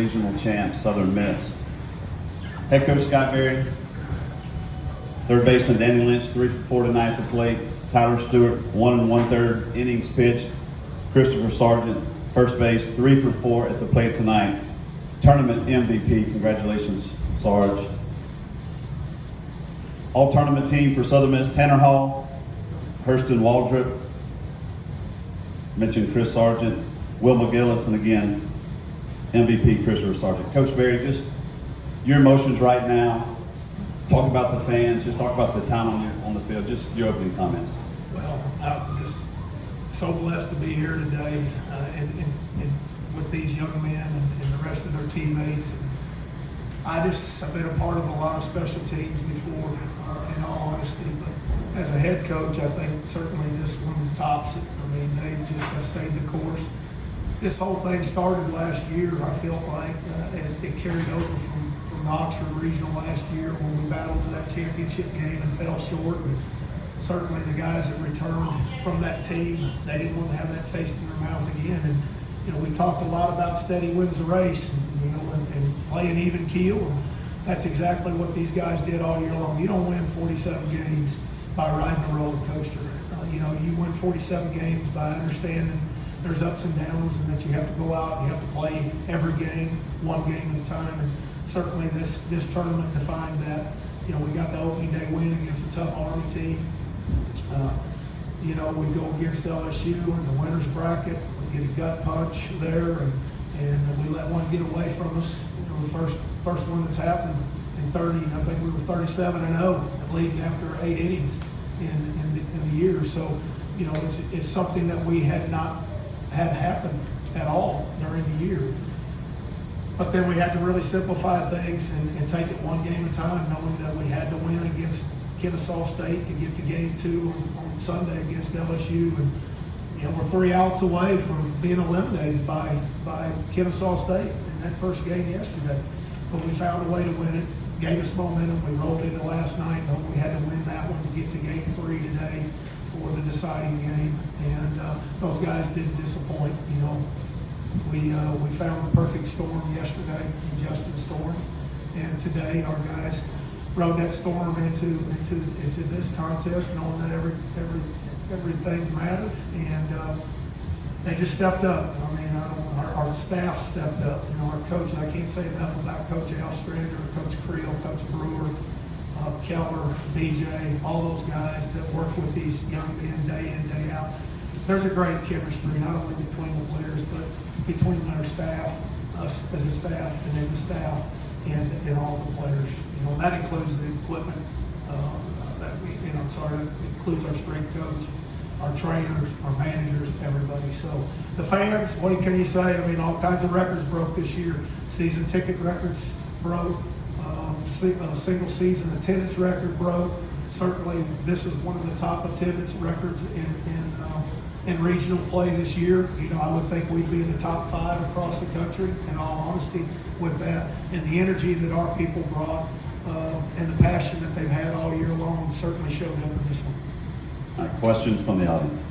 Regional champs, Southern Miss. Head coach Scott Berry. Third baseman Danny Lynch, 3 for 4 tonight at the plate. Tyler Stewart, 1 1/3 innings pitched. Christopher Sargent, first base, 3 for 4 at the plate tonight. Tournament MVP, congratulations, Sarge. All tournament team for Southern Miss, Tanner Hall, Hurston Waldrop, mentioned Chris Sargent, Will McGillis, and again, MVP Christopher Sargent. Coach Berry, just your emotions right now. Talk about the fans. Just talk about the time on the field. Just your opening comments. Well, I'm just so blessed to be here today and with these young men and the rest of their teammates. I've been a part of a lot of special teams before, in all honesty. But as a head coach, I think certainly this one tops it. I mean, they just have stayed the course. This whole thing started last year, I feel like, as it carried over from the Oxford Regional last year when we battled to that championship game and fell short. And certainly the guys that returned from that team, they didn't want to have that taste in their mouth again. And, we talked a lot about steady wins the race, and playing even keel. And that's exactly what these guys did all year long. You don't win 47 games by riding a roller coaster. You win 47 games by understanding there's ups and downs, and that you have to go out and you have to play every game, one game at a time. And certainly this tournament defined that. We got the opening day win against a tough Army team. We go against LSU in the winner's bracket. We get a gut punch there, and we let one get away from us. The first one that's happened in 30. I think we were 37-0 leading after 8 innings in the year. So, it's something that we had not had happen at all during the year. But then we had to really simplify things and take it one game at a time, knowing that we had to win against Kennesaw State to get to game 2 on Sunday against LSU. And, we're 3 outs away from being eliminated by Kennesaw State in that first game yesterday. But we found a way to win it, gave us momentum. We rolled into last night, but we had to win that one to get to game 3 today for the deciding game. And those guys didn't disappoint. We found the perfect storm yesterday in Justin Storm, and today our guys rode that storm into this contest, knowing that everything mattered, and they just stepped up. I mean, our staff stepped up. Our coach. I can't say enough about Coach Alstrander, Coach Creel, Coach Brewer, Keller, BJ, all those guys that work with these young men day in, day out. There's a great chemistry, not only between the players, but between our staff, us as a staff, and then the staff and all the players. That includes the equipment. That includes our strength coach, our trainers, our managers, everybody. So the fans, what can you say? I mean, all kinds of records broke this year. Season ticket records broke. Single season attendance record broke. Certainly, this is one of the top attendance records in regional play this year. I would think we'd be in the top 5 across the country, in all honesty, with that. And the energy that our people brought and the passion that they've had all year long certainly showed up in this one. All right, questions from the audience.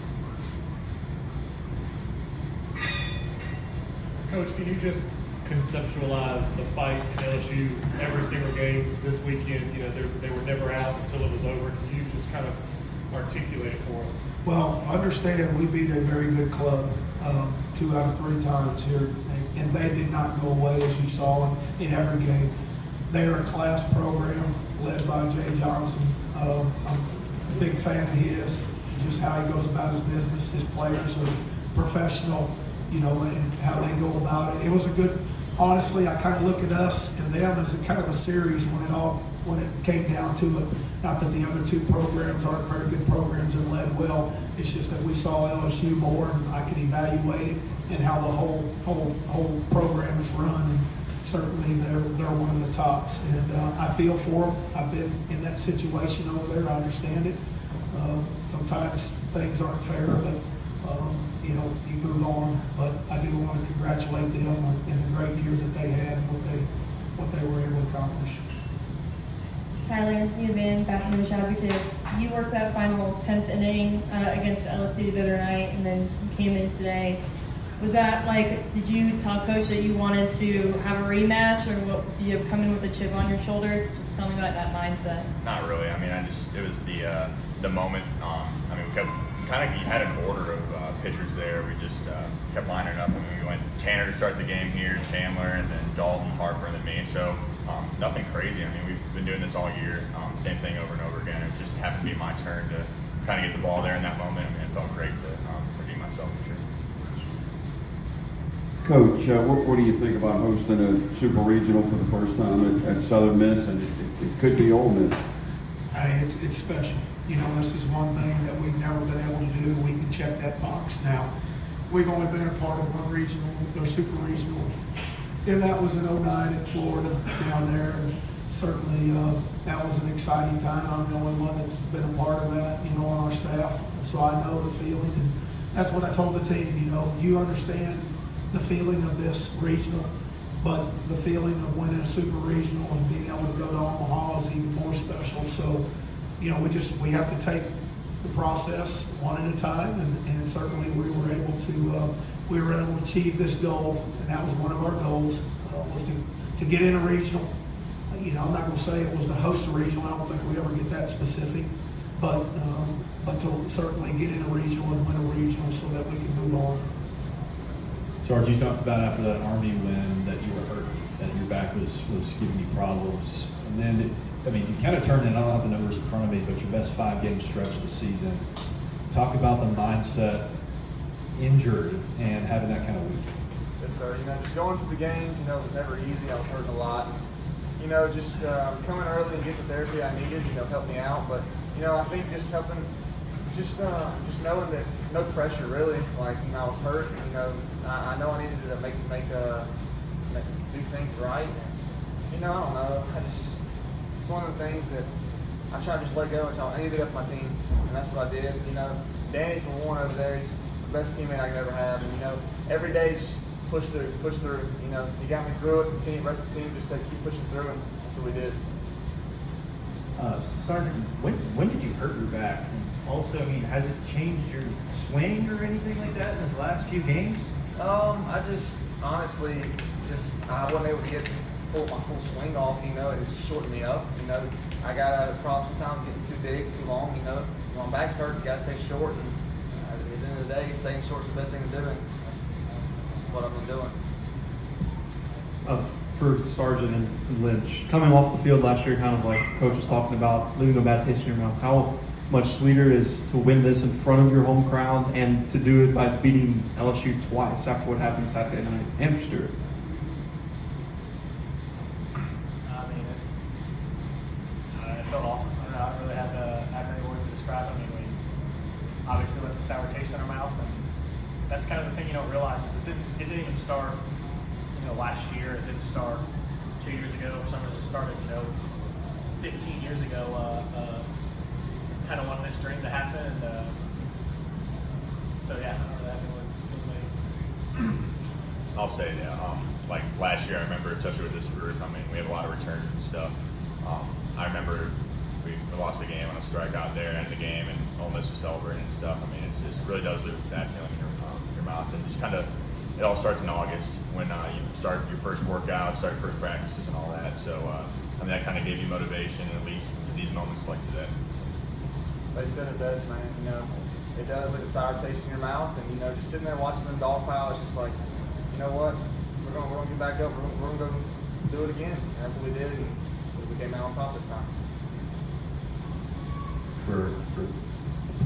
Coach, can you just conceptualize the fight in LSU every single game this weekend? They were never out until it was over. Can you just kind of articulate it for us? Well, understand we beat a very good club 2 out of 3 times here, and they did not go away, as you saw in every game. They are a class program led by Jay Johnson. I'm a big fan of his, just how he goes about his business. His players are professional, and how they go about it. It was a good. Honestly, I kind of look at us and them as a kind of a series when it came down to it. Not that the other 2 programs aren't very good programs and led well. It's just that we saw LSU more, and I could evaluate it and how the whole program is run. And certainly they're one of the tops, and I feel for them. I've been in that situation over there. I understand it. Sometimes things aren't fair, but you move on. But I do want to congratulate them on the great year that they had and what they were able to accomplish. Tyler, you've been back in the job because you worked that final 10th inning against LSU the other night, and then you came in today. Was that like, did you tell Coach that you wanted to have a rematch, or what? Do you come in with a chip on your shoulder? Just tell me about that mindset. Not really. I mean, it was the moment. I mean, we had an order of pitchers there. We just kept lining up. I mean, we went Tanner to start the game here, Chandler, and then Dalton, Harper, and then me. So nothing crazy. I mean, we've been doing this all year. Same thing over and over again. It just happened to be my turn to kind of get the ball there in that moment, and it felt great to redeem myself for sure. Coach, what do you think about hosting a super regional for the first time at Southern Miss, and it could be Ole Miss? It's special. You know, this is one thing that we've never been able to do. We can check that box now. We've only been a part of one regional or super regional, and that was in 09 in Florida down there. And certainly, that was an exciting time. I'm the only one that's been a part of that, you know, on our staff. So I know the feeling, and that's what I told the team. You know, you understand the feeling of this regional, but the feeling of winning a super regional and being able to go to Omaha is even more special. So, you know, we have to take the process one at a time, and certainly we were able to achieve this goal, and that was one of our goals, was to get in a regional. You know, I'm not going to say it was to host a regional. I don't think we ever get that specific, but to certainly get in a regional and win a regional so that we can move on. Sarge, you talked about after that Army win that you were hurt, that your back was giving you problems. And then, you kind of turned in, I don't have the numbers in front of me, but your best 5-game stretch of the season. Talk about the mindset injured and having that kind of week. Yes, sir. You know, just going to the games, you know, it was never easy. I was hurting a lot. You know, just coming early and getting the therapy I needed, you know, helped me out. But, you know, I think just helping, just knowing that no pressure really. Like, you know, I was hurt, and, you know, I know I needed to do things right. You know, I don't know. It's one of the things that I try to just let go and tell anybody off my team, and that's what I did. You know, Danny for one over there, he's the best teammate I could ever have, and you know, every day just push through. You know, he got me through it. The rest of the team just said keep pushing through, and that's what we did. Sergeant, when did you hurt your back? And also, has it changed your swing or anything like that in these last few games? I just honestly I wasn't able to get my full swing off. You know, it just shortened me up. You know, I got a problem sometimes getting too big, too long. You know, when my back's hurt, you gotta stay short. And at the end of the day, staying short is the best thing to do. And that's what I've been doing. For Sargent and Lynch, coming off the field last year, kind of like Coach was talking about, leaving a bad taste in your mouth, how much sweeter is to win this in front of your home crowd and to do it by beating LSU twice after what happened Saturday night and for Stewart? It felt awesome. I don't really have many words to describe it. We obviously left a sour taste in our mouth, and that's kind of the thing you don't realize is it didn't even start, last year. It didn't start 2 years ago. For some reason, it started, 15 years ago. Kind of wanted this dream to happen, and so yeah, I don't really have any words with me. I'll say that, like last year, I remember, especially with this group, we had a lot of returns and stuff. I remember we lost the game on a strikeout there at the game, and Ole Miss was celebrating and stuff. It really does leave that feeling in your mouth. And just kind of, it all starts in August when you start your first workout, start your first practices and all that. So, that kind of gave you motivation, at least to these moments like today. They said it does, man. It does leave a sour taste in your mouth, and just sitting there watching them dog pile, it's just like, you know what, we're gonna get back up, we're gonna go do it again. And that's what we did, and we came out on top this time. For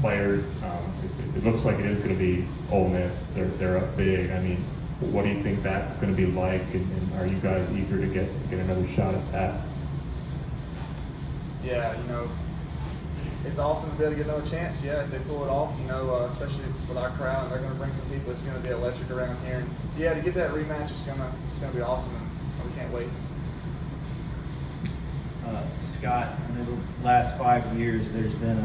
players, it looks like it is going to be Ole Miss. They're up big. What do you think that's going to be like, and are you guys eager to get another shot at that? Yeah, it's awesome to be able to get another chance. Yeah, if they pull it off, especially with our crowd, and they're going to bring some people. It's going to be electric around here. And yeah, to get that rematch, it's going to be awesome, and we can't wait. Scott, the last 5 years there's been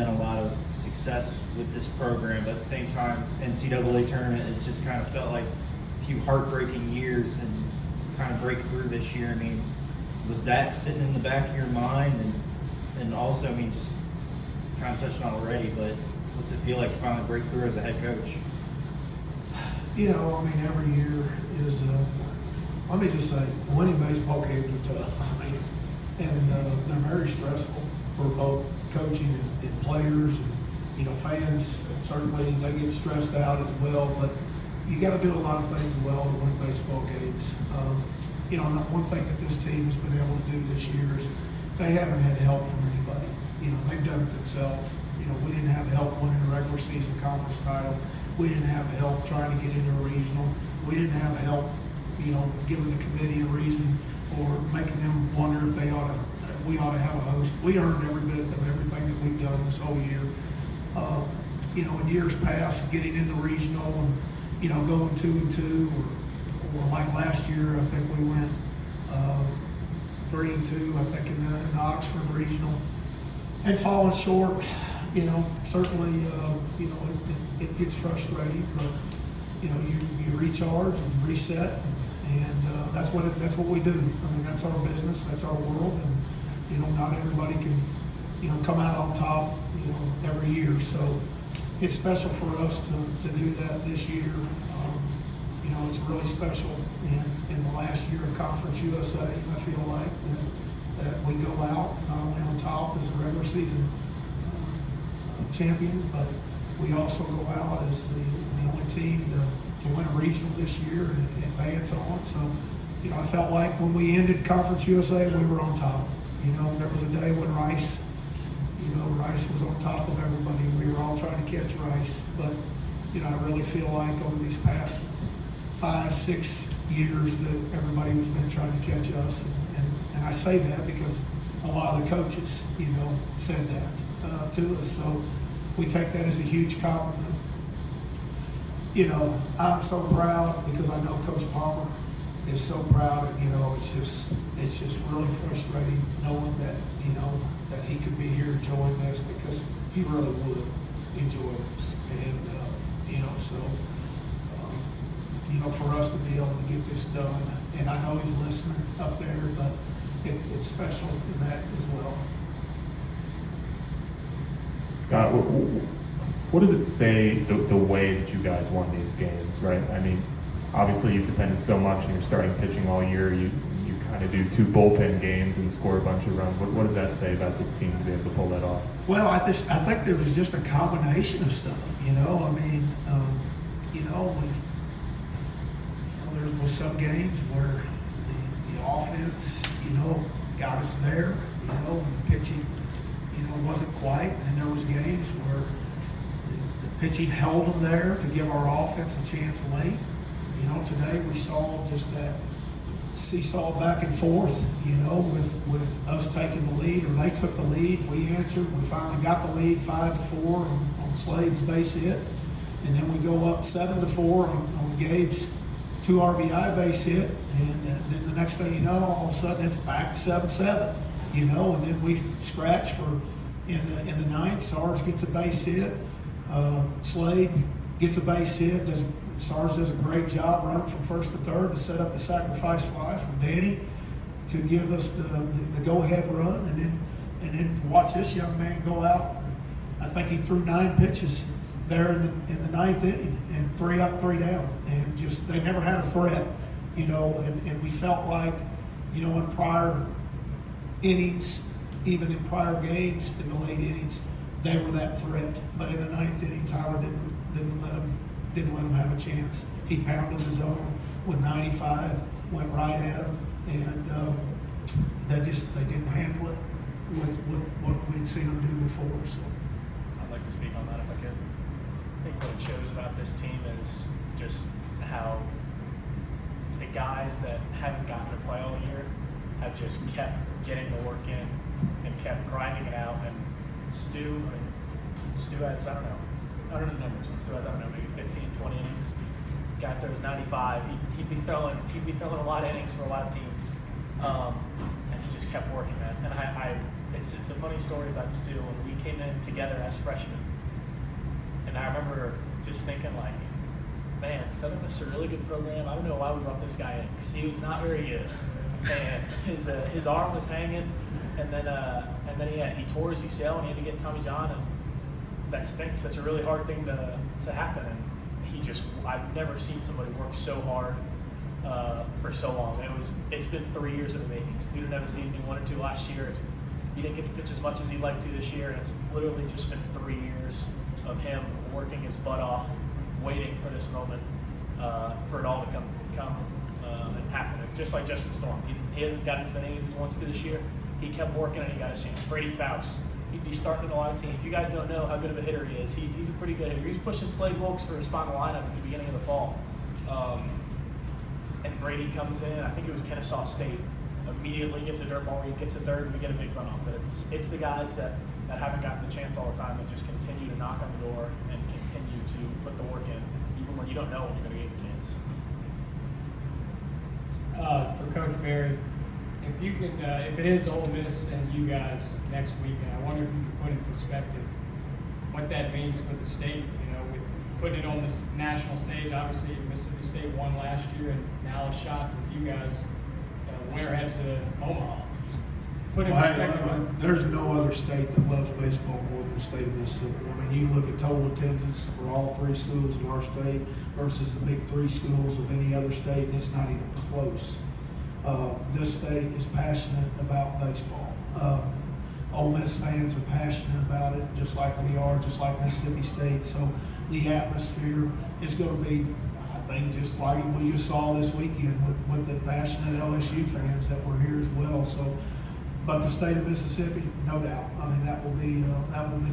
a lot of success with this program, but at the same time, NCAA tournament has just kind of felt like a few heartbreaking years, and trying to break through this year. Was that sitting in the back of your mind? And also, just kind of touched on it already, but What's it feel like to finally break through as a head coach? You know, I mean, every year is, let me just say, winning baseball games are tough. I mean, and they're very stressful for both coaching and players and, you know, fans. Certainly they get stressed out as well, but you got to do a lot of things well to win baseball games. You know, one thing that this team has been able to do this year is they haven't had help from anybody. You know, they've done it themselves. You know, we didn't have help winning a regular season conference title. We didn't have help trying to get into a regional. We didn't have help, you know, giving the committee a reason or making them wonder if we ought to have a host. We earned every bit of everything that we've done this whole year. You know, in years past, getting into regional and, you know, going 2-2 or like last year, I think we went 3-2, I think, in the Oxford regional, and falling short. You know, certainly, you know, it gets frustrating, but you know, you recharge and you reset, and that's what we do. I mean, that's our business, that's our world, and you know, not everybody can, you know, come out on top, you know, every year. So it's special for us to do that this year. You know, it's really special in the last year of Conference USA. I feel like that we go out not only on top as the regular season champions, but we also go out as the only team to win a regional this year and advance on. So, you know, I felt like when we ended Conference USA, we were on top. You know, there was a day when Rice was on top of everybody. We were all trying to catch Rice. But, you know, I really feel like over these past 5-6 years that everybody has been trying to catch us. And I say that because a lot of the coaches, you know, said that to us. So we take that as a huge compliment. You know, I'm so proud because I know Coach Palmer is so proud. You know, it's just really frustrating knowing that, you know, that he could be here enjoying this, because he really would enjoy this. And, you know, so, you know, for us to be able to get this done, and I know he's listening up there, but it's special in that as well. Scott, what does it say the way that you guys won these games, right? I mean, obviously you've depended so much on your starting pitching all year. You kind of do 2 bullpen games and score a bunch of runs. What does that say about this team to be able to pull that off? Well, I think there was just a combination of stuff. You know, I mean, you know, there was some games where the offense, you know, got us there. You know, and the pitching, you know, wasn't quite. And there was games where the pitching held them there to give our offense a chance late. You know, today we saw just that seesaw back and forth, you know, with us taking the lead, or they took the lead, we answered, we finally got the lead 5-4 on Slade's base hit, and then we go up 7-4 on Gabe's 2 RBI base hit, and then the next thing you know, all of a sudden it's back to 7-7, you know, and then we scratch for in the ninth. Sarge gets a base hit, Slade gets a base hit, Sarge does a great job running from first to third to set up the sacrifice fly from Danny to give us the go-ahead run, and then watch this young man go out. I think he threw 9 pitches there in the ninth inning, and 3 up, 3 down, and just they never had a threat, you know. And we felt like, you know, in prior innings, even in prior games in the late innings, they were that threat. But in the ninth inning, Tyler didn't let him have a chance. He pounded the zone with 95, went right at him, and they didn't handle it with what we'd seen them do before. So I'd like to speak on that if I could. I think what it shows about this team is just how the guys that haven't gotten to play all year have just kept getting the work in and kept grinding it out. And Stu has, I don't know the numbers, but Stu has, I don't know, maybe 15, 20 innings. Guy throws 95. He'd be throwing a lot of innings for a lot of teams. And he just kept working, man. And it's a funny story about Stu. When we came in together as freshmen, and I remember just thinking, like, man, Southern Miss's a really good program. I don't know why we brought this guy in, because he was not very good. And his arm was hanging, and then he tore his UCL, and he had to get Tommy John. And that stinks. That's a really hard thing to happen. And I've never seen somebody work so hard for so long. It's been 3 years in the making. Student had a season he wanted to last year. He didn't get to pitch as much as he'd like to this year, and it's literally just been 3 years of him working his butt off, waiting for this moment for it all to come and happen. It's just like Justin Storm. He hasn't gotten as many innings as he wants to this year. He kept working and he got his chance. Brady Faust. He'd be starting in a lot of teams. If you guys don't know how good of a hitter he is, he's a pretty good hitter. He was pushing Slade Wilkes for his final lineup at the beginning of the fall. And Brady comes in, I think it was Kennesaw State, immediately gets a dirt ball, he gets a third, and we get a big run off it. It's the guys that haven't gotten the chance all the time that just continue to knock on the door and continue to put the work in, even when you don't know when you're going to get the chance. For Coach Barry, if you could, if it is Ole Miss and you guys next weekend, I wonder if you could put in perspective what that means for the state. You know, with putting it on this national stage. Obviously, Mississippi State won last year, and now a shot with you guys. Winner heads to Omaha. Just put in perspective. There's no other state that loves baseball more than the state of Mississippi. I mean, you look at total attendance for all three schools in our state versus the big three schools of any other state, and it's not even close. This state is passionate about baseball. Ole Miss fans are passionate about it, just like we are, just like Mississippi State. So the atmosphere is going to be, I think, just like we just saw this weekend with the passionate LSU fans that were here as well. So, but the state of Mississippi, no doubt. I mean, that will be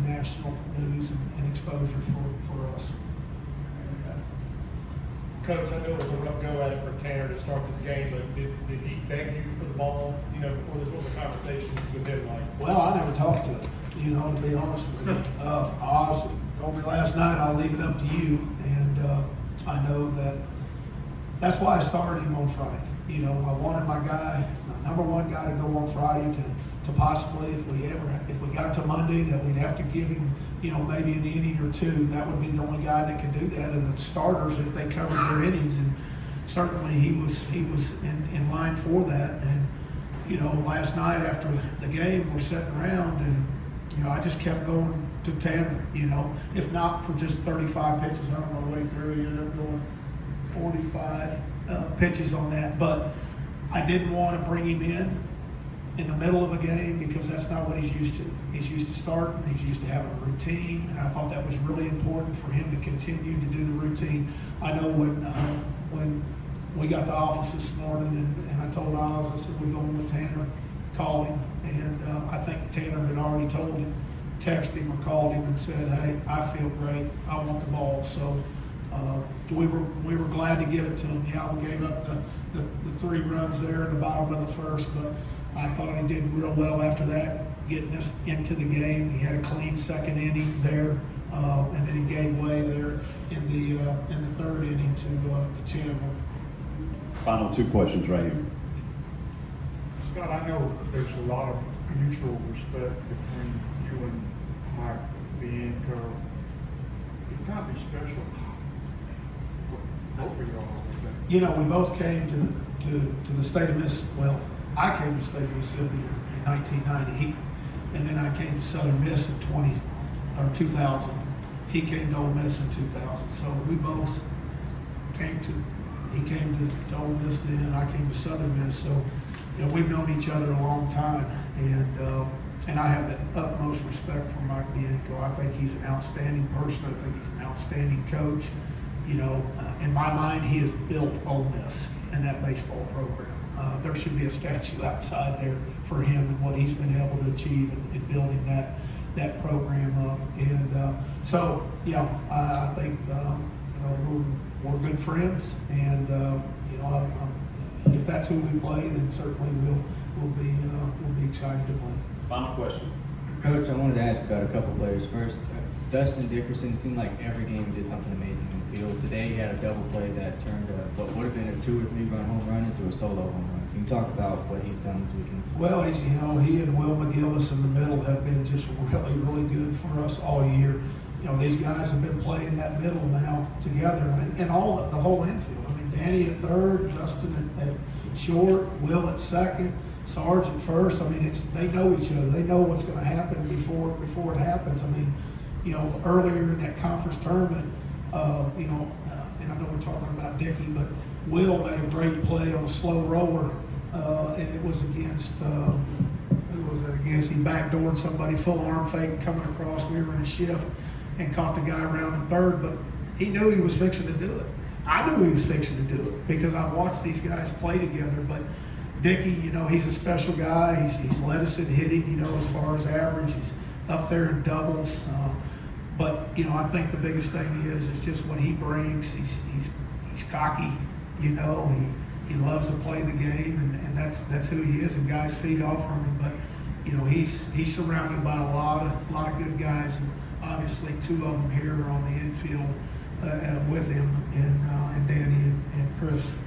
national news and exposure for us. Coach, I know it was a rough go at it for Tanner to start this game, but did he beg you for the ball, before this? What were the conversations with him like? Well, I never talked to him, to be honest with you. Oz told me last night, I'll leave it up to you, and I know that's why I started him on Friday. I wanted my number one guy to go on Friday to possibly, if we got to Monday, that we'd have to give him, maybe an inning or two. That would be the only guy that could do that. And the starters, if they covered their innings, and certainly he was in line for that. And last night after the game, we're sitting around, and I just kept going to Tanner. If not for just 35 pitches, I don't know what he threw. He ended up going 45 pitches on that, but I didn't want to bring him in the middle of a game because that's not what he's used to. He's used to starting, he's used to having a routine, and I thought that was really important for him to continue to do the routine. I know when we got to office this morning and I told Oz, I said, we're going with Tanner, call him, and I think Tanner had already told him, texted him or called him and said, hey, I feel great, I want the ball. So we were glad to give it to him. Yeah, we gave up the 3 runs there at the bottom of the first, but I thought he did real well after that, getting us into the game. He had a clean second inning there, and then he gave way there in the third inning to Chandler. Final 2 questions right here. Scott, I know there's a lot of mutual respect between you and Mike Bianco. It kind of be special for both of y'all, I think. We both came to the state of Mississippi. Well, I came to the state of Mississippi in 1990, and then I came to Southern Miss in 2000. He came to Ole Miss in 2000. So we both came to. He came to Ole Miss then, and I came to Southern Miss. So, we've known each other a long time, and I have the utmost respect for Mike Bianco. I think he's an outstanding person. I think he's an outstanding coach. In my mind, he has built Ole Miss and that baseball program. There should be a statue outside there for him and what he's been able to achieve in building that program up. And so, I think we're good friends, and if that's who we play, then certainly we'll be excited to play. Final question. Coach, I wanted to ask about a couple players. First, Dustin Dickerson seemed like every game he did something amazing in the field. Today he had a double play that turned what would have been a 2 or 3 run home run into a solo home run. Can you talk about what he's done this weekend? Well, he and Will McGillis in the middle have been just really, really good for us all year. These guys have been playing that middle now together, and all the whole infield. I mean, Danny at third, Dustin at short, Will at second, Sarge at first. I mean, they know each other. They know what's going to happen before it happens. I mean, earlier in that conference tournament, and I know we're talking about Dickey, but Will made a great play on a slow roller, and it was against, who was it against? He backdoored somebody, full arm fake coming across. We were in a shift and caught the guy around in third, but he knew he was fixing to do it. I knew he was fixing to do it because I watched these guys play together. But Dickey, he's a special guy. He's led us in hitting, as far as average. He's up there in doubles. But I think the biggest thing is just what he brings. He's cocky, he loves to play the game, and that's who he is. And guys feed off from him. But he's surrounded by a lot of good guys, and obviously two of them here are on the infield with him, and Danny and Chris.